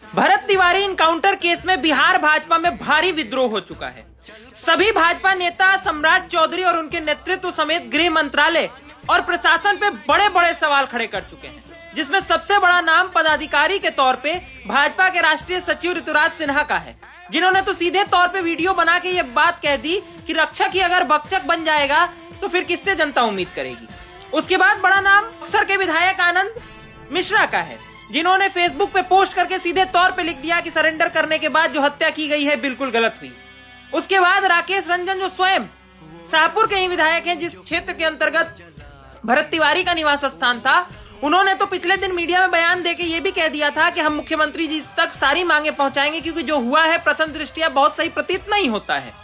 Bharat Tiwari encounter case में बिहार भाजपा में भारी विद्रोह हो चुका है। सभी भाजपा नेता सम्राट चौधरी और उनके नेतृत्व समेत गृह मंत्रालय और प्रशासन पे बड़े बड़े सवाल खड़े कर चुके हैं, जिसमें सबसे बड़ा नाम पदाधिकारी के तौर पे भाजपा के राष्ट्रीय सचिव ऋतुराज सिन्हा का है, जिन्होंने तो सीधे तौर पे वीडियो बना के ये बात कह दी कि रक्षक ही अगर भक्षक बन जाएगा तो फिर किससे जनता उम्मीद करेगी। उसके बाद बड़ा नाम बक्सर के विधायक आनंद मिश्रा का है, जिन्होंने फेसबुक पे पोस्ट करके सीधे तौर पे लिख दिया कि सरेंडर करने के बाद जो हत्या की गई है बिल्कुल गलत हुई। उसके बाद राकेश रंजन, जो स्वयं शाहपुर के ही विधायक हैं, जिस क्षेत्र के अंतर्गत भरत तिवारी का निवास स्थान था, उन्होंने तो पिछले दिन मीडिया में बयान देके ये भी कह दिया था कि हम मुख्यमंत्री जी तक सारी मांगे पहुंचाएंगे, क्योंकि जो हुआ है प्रथम दृष्टिया बहुत सही प्रतीत नहीं होता है।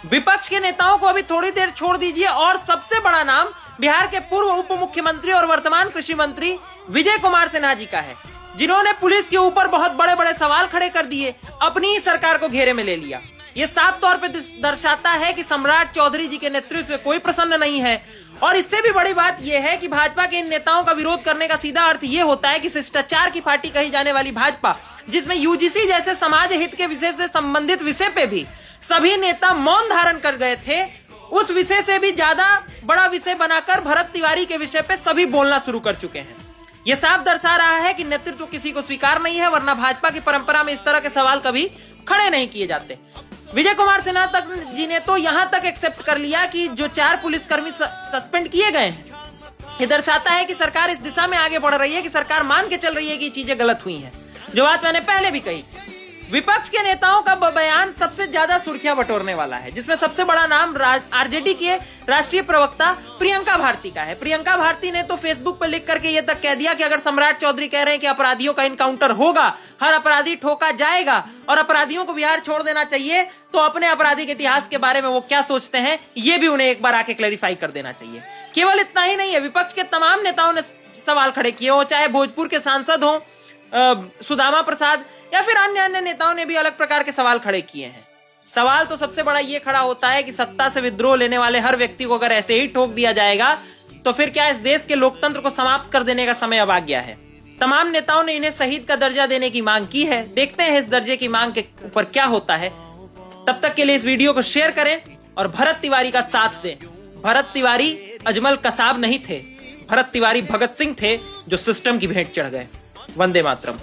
विपक्ष के नेताओं को अभी थोड़ी देर छोड़ दीजिए और सबसे बड़ा नाम बिहार के पूर्व उप मुख्यमंत्री और वर्तमान कृषि मंत्री विजय कुमार सिन्हा जी का है, जिन्होंने पुलिस के ऊपर बहुत बड़े बड़े सवाल खड़े कर दिए, अपनी ही सरकार को घेरे में ले लिया। ये साफ तौर पे दर्शाता है कि सम्राट चौधरी जी के नेतृत्व से कोई प्रसन्न नहीं है। और इससे भी बड़ी बात यह है कि भाजपा के इन नेताओं का विरोध करने का सीधा अर्थ यह होता है कि शिष्टाचार की पार्टी कही जाने वाली भाजपा, जिसमें यूजीसी जैसे समाज हित के विषय से संबंधित विषय पे भी सभी नेता मौन धारण कर गए थे, उस विषय से भी ज्यादा बड़ा विषय बनाकर भरत तिवारी के विषय पे सभी बोलना शुरू कर चुके हैं। यह साफ दर्शा रहा है कि नेतृत्व किसी को स्वीकार नहीं है, वरना भाजपा की परंपरा में इस तरह के सवाल कभी खड़े नहीं किए जाते। विजय कुमार सिन्हा तक जी ने तो यहां तक एक्सेप्ट कर लिया कि जो 4 पुलिसकर्मी सस्पेंड किए गए हैं, ये दर्शाता है कि सरकार इस दिशा में आगे बढ़ रही है, कि सरकार मान के चल रही है कि चीजें गलत हुई हैं, जो बात मैंने पहले भी कही। विपक्ष के नेताओं का बयान सबसे ज्यादा सुर्खियां बटोरने वाला है, जिसमें सबसे बड़ा नाम आरजेडी के राष्ट्रीय प्रवक्ता प्रियंका भारती का है। प्रियंका भारती ने तो फेसबुक पर लिख करके ये तक कह दिया कि अगर सम्राट चौधरी कह रहे हैं कि अपराधियों का इनकाउंटर होगा, हर अपराधी ठोका जाएगा और अपराधियों को बिहार छोड़ देना चाहिए, तो अपने आपराधिक इतिहास के बारे में वो क्या सोचते हैं ये भी उन्हें एक बार आके क्लैरिफाई कर देना चाहिए। केवल इतना ही नहीं है, विपक्ष के तमाम नेताओं ने सवाल खड़े किए हो, चाहे भोजपुर के सांसद हो सुदामा प्रसाद या फिर अन्य नेताओं ने भी अलग प्रकार के सवाल खड़े किए हैं। सवाल तो सबसे बड़ा ये खड़ा होता है कि सत्ता से विद्रोह लेने वाले हर व्यक्ति को अगर ऐसे ही ठोक दिया जाएगा तो फिर क्या इस देश के लोकतंत्र को समाप्त कर देने का समय अब आ गया है। तमाम नेताओं ने इन्हें शहीद का दर्जा देने की मांग की है, देखते हैं इस दर्जे की मांग के ऊपर क्या होता है। तब तक के लिए इस वीडियो को शेयर करें और भरत तिवारी का साथ दें। भरत तिवारी अजमल कसाब नहीं थे, भरत तिवारी भगत सिंह थे जो सिस्टम की भेंट चढ़ गए। वंदे मातरम।